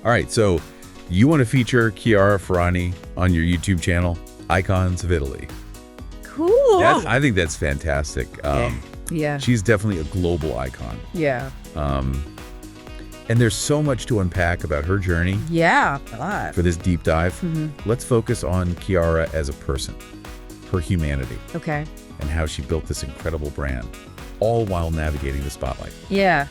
All right, so you want to feature Chiara Ferragni on your YouTube channel, Icons of Italy. Cool. I think that's fantastic. Yeah. She's definitely a global icon. Yeah. And there's so much to unpack about her journey. Yeah, a lot. For this deep dive, let's focus on Chiara as a person, her humanity, Okay. and how she built this incredible brand, all while navigating the spotlight. Yeah.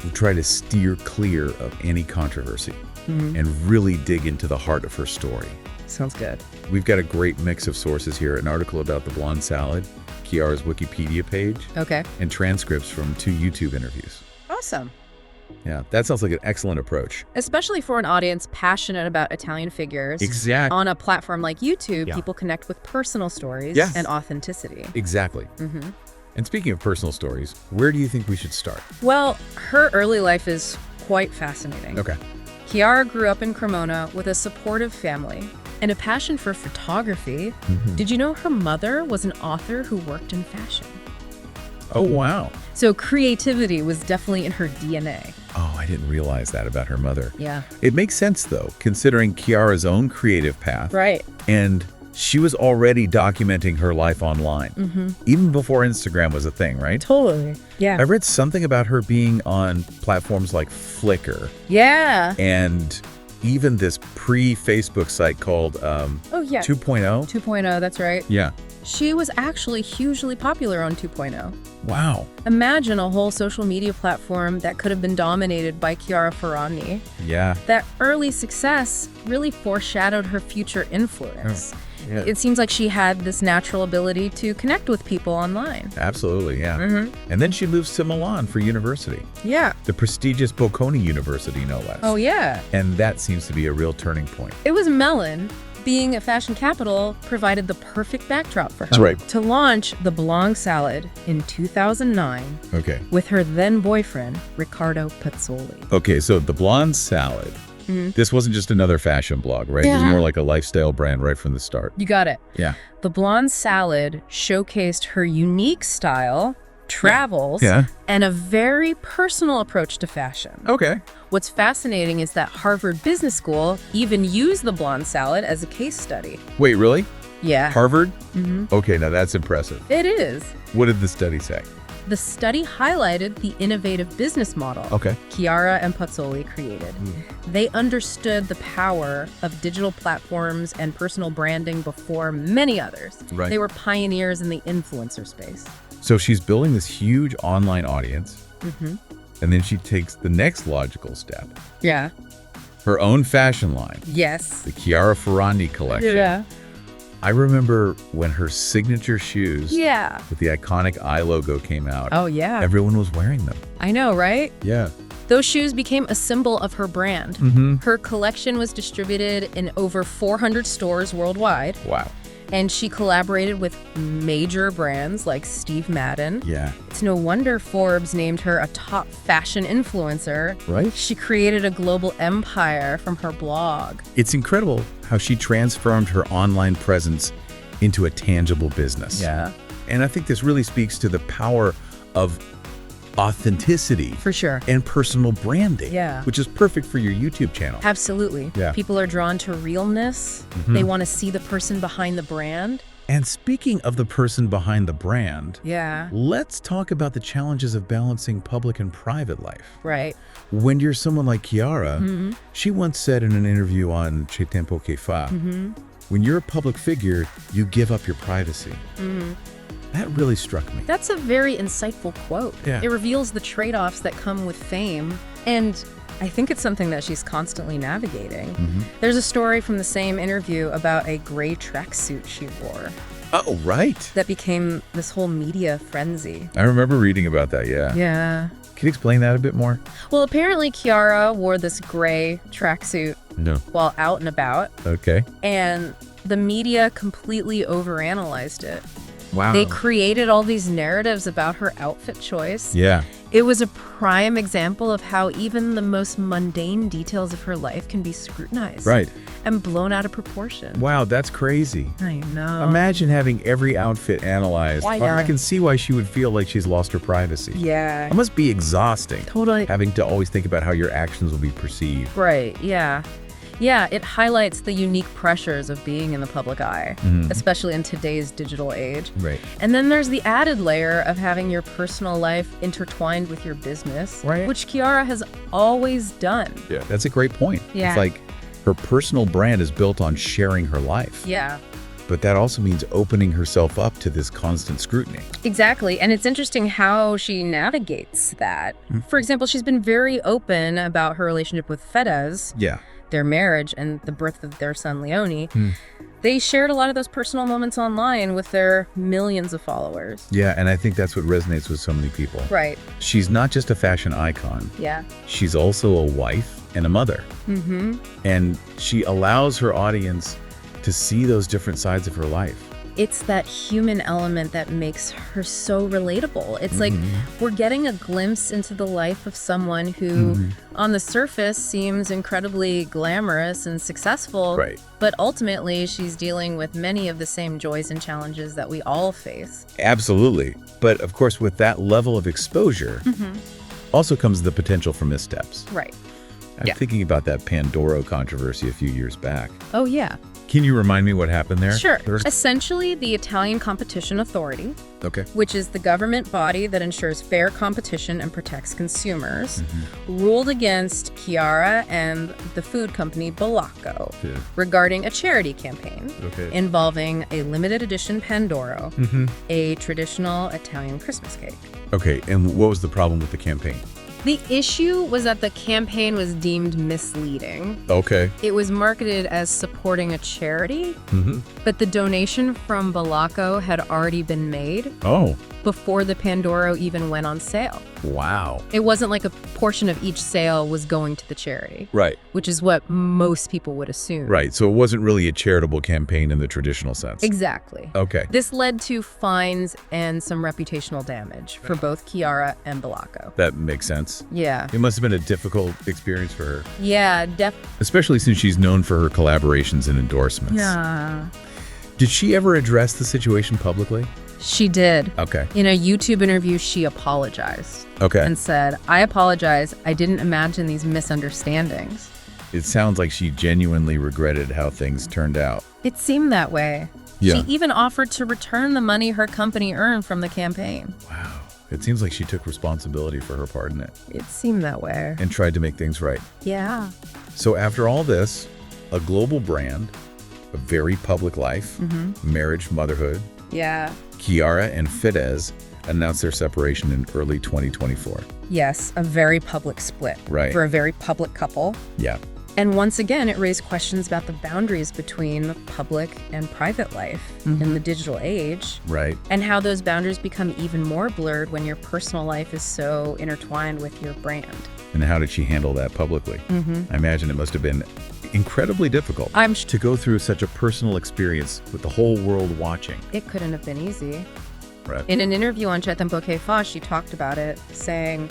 We'll try to steer clear of any controversy and really dig into the heart of her story. Sounds good. We've got a great mix of sources here, an article about the blonde salad, Chiara's Wikipedia page, Okay. and transcripts from 2 YouTube interviews. Awesome. Yeah, that sounds like an excellent approach. Especially for an audience passionate about Italian figures. Exactly. On a platform like YouTube, Yeah. people connect with personal stories Yes. and authenticity. Exactly. And speaking of personal stories, where do you think we should start? Well, her early life is quite fascinating. Okay. Chiara grew up in Cremona with a supportive family and a passion for photography. Did you know her mother was an author who worked in fashion? Oh, wow. So creativity was definitely in her DNA. Oh, I didn't realize that about her mother. Yeah. It makes sense, though, considering Chiara's own creative path. Right. And she was already documenting her life online, even before Instagram was a thing, right? Totally. Yeah. I read something about her being on platforms like Flickr Yeah. and even this pre-Facebook site called Oh, yeah. 2.0. 2.0, that's right. Yeah. She was actually hugely popular on 2.0. Wow. Imagine a whole social media platform that could have been dominated by Chiara Ferragni. Yeah. That early success really foreshadowed her future influence. Yeah. It seems like she had this natural ability to connect with people online. Absolutely, yeah. And then she moves to Milan for university, Yeah. the prestigious Bocconi University, no less. Oh, yeah. And that seems to be a real turning point. It was Melon. Being a fashion capital provided the perfect backdrop for her. That's right. To launch the Blonde Salad in 2009 Okay. with her then boyfriend, Riccardo Pazzoli. Okay, so the blonde salad. This wasn't just another fashion blog, right? It was Yeah. more like a lifestyle brand right from the start. You got it. Yeah. The Blonde Salad showcased her unique style, travels, Yeah. and a very personal approach to fashion. Okay. What's fascinating is that Harvard Business School even used the Blonde Salad as a case study. Wait, really? Yeah. Harvard? Okay, now that's impressive. It is. What did the study say? The study highlighted the innovative business model Okay. Chiara and Pazzoli created. They understood the power of digital platforms and personal branding before many others. Right. They were pioneers in the influencer space. So she's building this huge online audience, and then she takes the next logical step. Yeah. Her own fashion line, Yes. the Chiara Ferragni collection. Yeah. I remember when her signature shoes Yeah. with the iconic I logo came out. Oh, yeah. Everyone was wearing them. I know, right? Yeah. Those shoes became a symbol of her brand. Her collection was distributed in over 400 stores worldwide, Wow. and she collaborated with major brands like Steve Madden. Yeah. It's no wonder Forbes named her a top fashion influencer. Right? She created a global empire from her blog. It's incredible how she transformed her online presence into a tangible business. Yeah. And I think this really speaks to the power of authenticity For sure. and personal branding, Yeah. which is perfect for your YouTube channel. Absolutely. Yeah. People are drawn to realness. They want to see the person behind the brand. And speaking of the person behind the brand, Yeah. let's talk about the challenges of balancing public and private life. Right. When you're someone like Chiara, she once said in an interview on Che Tempo Che Fa, when you're a public figure, you give up your privacy. That really struck me. That's a very insightful quote. Yeah. It reveals the trade-offs that come with fame, and I think it's something that she's constantly navigating. There's a story from the same interview about a gray tracksuit she wore Oh, right. that became this whole media frenzy. I remember reading about that, yeah. Yeah. Can you explain that a bit more? Well, apparently Chiara wore this gray tracksuit No. while out and about, Okay. and the media completely overanalyzed it. Wow. They created all these narratives about her outfit choice. Yeah. It was a prime example of how even the most mundane details of her life can be scrutinized. Right. And blown out of proportion. Wow, that's crazy. I know. Imagine having every outfit analyzed. Why not? I can see why she would feel like she's lost her privacy. Yeah. It must be exhausting. Totally. Having to always think about how your actions will be perceived. Right, yeah. Yeah, it highlights the unique pressures of being in the public eye, especially in today's digital age. Right. And then there's the added layer of having your personal life intertwined with your business, Right. which Chiara has always done. Yeah, that's a great point. Yeah. It's like her personal brand is built on sharing her life. Yeah. But that also means opening herself up to this constant scrutiny. Exactly. And it's interesting how she navigates that. For example, she's been very open about her relationship with Fedez, Yeah. their marriage, and the birth of their son, Leone. They shared a lot of those personal moments online with their millions of followers. Yeah, and I think that's what resonates with so many people. Right. She's not just a fashion icon. Yeah. She's also a wife and a mother. And she allows her audience to see those different sides of her life. It's that human element that makes her so relatable. It's like we're getting a glimpse into the life of someone who, on the surface, seems incredibly glamorous and successful. Right. But ultimately, she's dealing with many of the same joys and challenges that we all face. Absolutely. But of course, with that level of exposure, also comes the potential for missteps. Right. I'm thinking about that Pandora controversy a few years back. Oh, yeah. Can you remind me what happened there? Sure. Essentially, the Italian Competition Authority, Okay. which is the government body that ensures fair competition and protects consumers, ruled against Chiara and the food company Bellocco Yeah. regarding a charity campaign Okay. involving a limited edition Pandora, a traditional Italian Christmas cake. Okay, and what was the problem with the campaign? The issue was that the campaign was deemed misleading. Okay. It was marketed as supporting a charity, but the donation from Bellocco had already been made Oh, before the Pandora even went on sale. wow. It wasn't like a portion of each sale was going to the charity, Right. which is what most people would assume. Right. So it wasn't really a charitable campaign in the traditional sense. Exactly. Okay. This led to fines and some reputational damage for both Chiara and Bellocco. That makes sense. Yeah. It must have been a difficult experience for her, Yeah, especially since she's known for her collaborations and endorsements. Yeah. Did she ever address the situation publicly? She did. Okay. In a YouTube interview, she apologized Okay. and said, "I apologize. I didn't imagine these misunderstandings." It sounds like she genuinely regretted how things turned out. It seemed that way. Yeah. She even offered to return the money her company earned from the campaign. Wow. It seems like she took responsibility for her part in it It seemed that way. and tried to make things right. Yeah. So after all this, a global brand, a very public life, marriage, motherhood, Yeah. Chiara and Fedez announced their separation in early 2024. Yes, a very public split. Right. For a very public couple. Yeah. And once again, it raised questions about the boundaries between public and private life in the digital age, Right. and how those boundaries become even more blurred when your personal life is so intertwined with your brand. And how did she handle that publicly? I imagine it must have been incredibly difficult to go through such a personal experience with the whole world watching. It couldn't have been easy. Right. In an interview on Chiara Ferragni, she talked about it, saying,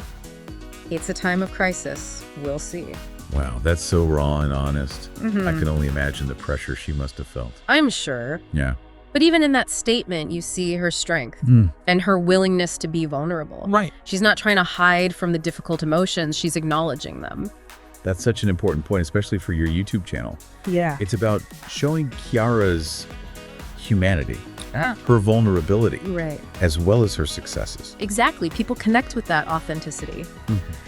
"It's a time of crisis. We'll see." Wow, that's so raw and honest. I can only imagine the pressure she must have felt. I'm sure. Yeah. But even in that statement, you see her strength and her willingness to be vulnerable. Right. She's not trying to hide from the difficult emotions. She's acknowledging them. That's such an important point, especially for your YouTube channel. Yeah. It's about showing Chiara's humanity, her vulnerability, Right. as well as her successes. Exactly. People connect with that authenticity.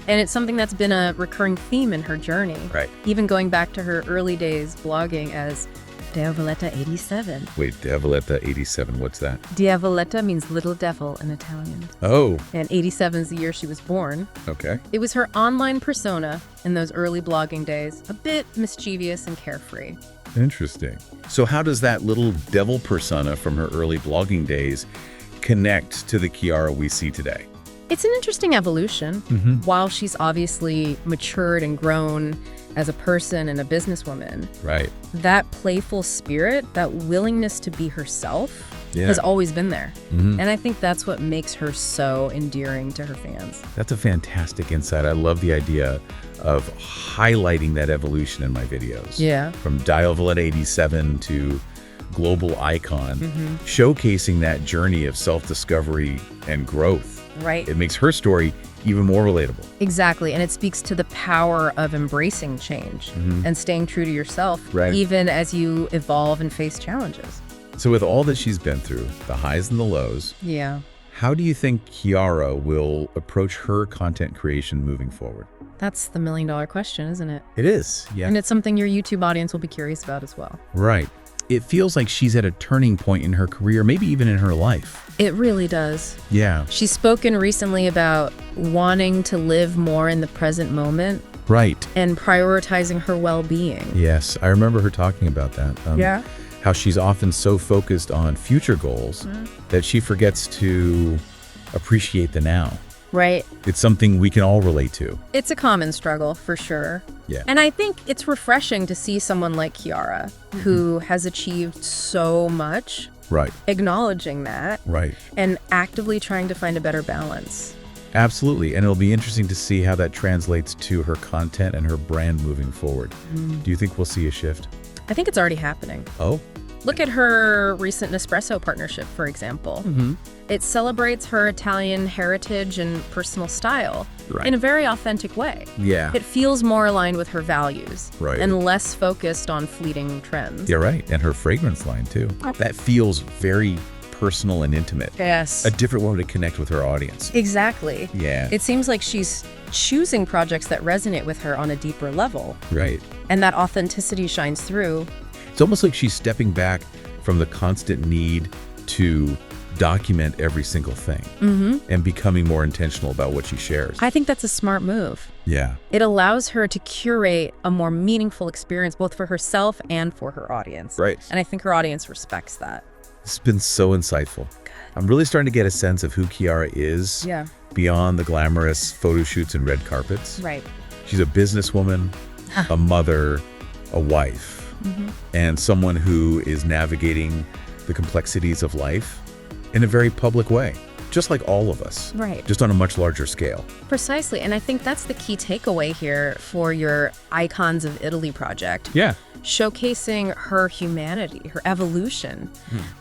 And it's something that's been a recurring theme in her journey. Right. Even going back to her early days blogging as Diavoletta 87. Wait, Diavoletta 87, what's that? Diavoletta means little devil in Italian. Oh, And 87 is the year she was born. okay. It was her online persona in those early blogging days, a bit mischievous and carefree. Interesting. So how does that little devil persona from her early blogging days connect to the Chiara we see today? It's an interesting evolution. While she's obviously matured and grown as a person and a businesswoman, Right. that playful spirit, that willingness to be herself, has always been there. And I think that's what makes her so endearing to her fans. That's a fantastic insight. I love the idea of highlighting that evolution in my videos. Yeah. From Dial Valletta 87 to global icon, showcasing that journey of self-discovery and growth. Right. It makes her story even more relatable. Exactly. And it speaks to the power of embracing change and staying true to yourself, Right. even as you evolve and face challenges. So with all that she's been through, the highs and the lows, Yeah. how do you think Chiara will approach her content creation moving forward? That's the million-dollar question, isn't it? It is, yeah. And it's something your YouTube audience will be curious about as well. Right. It feels like she's at a turning point in her career, maybe even in her life. It really does. Yeah. She's spoken recently about wanting to live more in the present moment Right. and prioritizing her well-being. Yes, I remember her talking about that. Yeah. How she's often so focused on future goals that she forgets to appreciate the now. Right. It's something we can all relate to. It's a common struggle, for sure. Yeah. And I think it's refreshing to see someone like Chiara, who has achieved so much, Right. acknowledging that Right. and actively trying to find a better balance. Absolutely. And it'll be interesting to see how that translates to her content and her brand moving forward. Do you think we'll see a shift? I think it's already happening. Oh? Look at her recent Nespresso partnership, for example. It celebrates her Italian heritage and personal style Right. in a very authentic way. Yeah. It feels more aligned with her values Right. and less focused on fleeting trends. Yeah, right. And her fragrance line, too. That feels very personal and intimate. Yes. A different way to connect with her audience. Exactly. Yeah. It seems like she's choosing projects that resonate with her on a deeper level, Right. and that authenticity shines through. It's almost like she's stepping back from the constant need to document every single thing and becoming more intentional about what she shares. I think that's a smart move. Yeah. It allows her to curate a more meaningful experience both for herself and for her audience. Right. And I think her audience respects that. It's been so insightful. I'm really starting to get a sense of who Chiara is Yeah. beyond the glamorous photo shoots and red carpets. Right. She's a businesswoman, a mother, a wife, and someone who is navigating the complexities of life in a very public way, just like all of us. Right. Just on a much larger scale. Precisely. And I think that's the key takeaway here for your Icons of Italy project. Yeah. Showcasing her humanity, her evolution,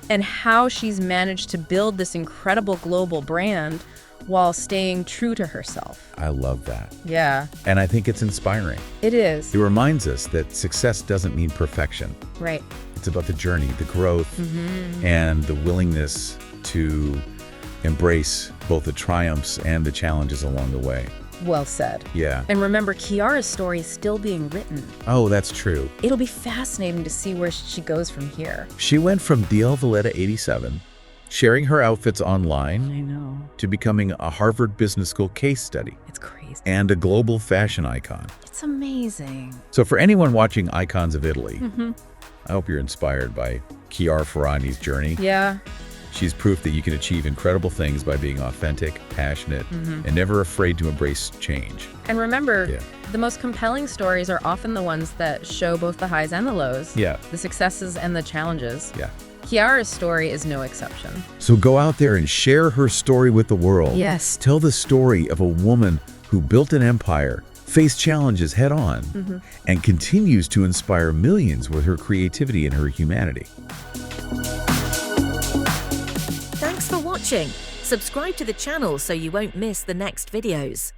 and how she's managed to build this incredible global brand while staying true to herself. I love that. Yeah, And I think it's inspiring. it is. It reminds us that success doesn't mean perfection. Right. It's about the journey, the growth, and the willingness to embrace both the triumphs and the challenges along the way. Well said. Yeah. And remember, Chiara's story is still being written. Oh, that's true. It'll be fascinating to see where she goes from here. She went from Dial Valletta 87, sharing her outfits online, I know. to becoming a Harvard Business School case study It's crazy. and a global fashion icon. It's amazing. So for anyone watching Icons of Italy, I hope you're inspired by Chiara Ferragni's journey. Yeah. She's proof that you can achieve incredible things by being authentic, passionate, and never afraid to embrace change. And remember, Yeah. the most compelling stories are often the ones that show both the highs and the lows. Yeah. The successes and the challenges. Yeah. Chiara's story is no exception. So go out there and share her story with the world. Yes. Tell the story of a woman who built an empire, faced challenges head on, and continues to inspire millions with her creativity and her humanity. Thanks for watching. Subscribe to the channel so you won't miss the next videos.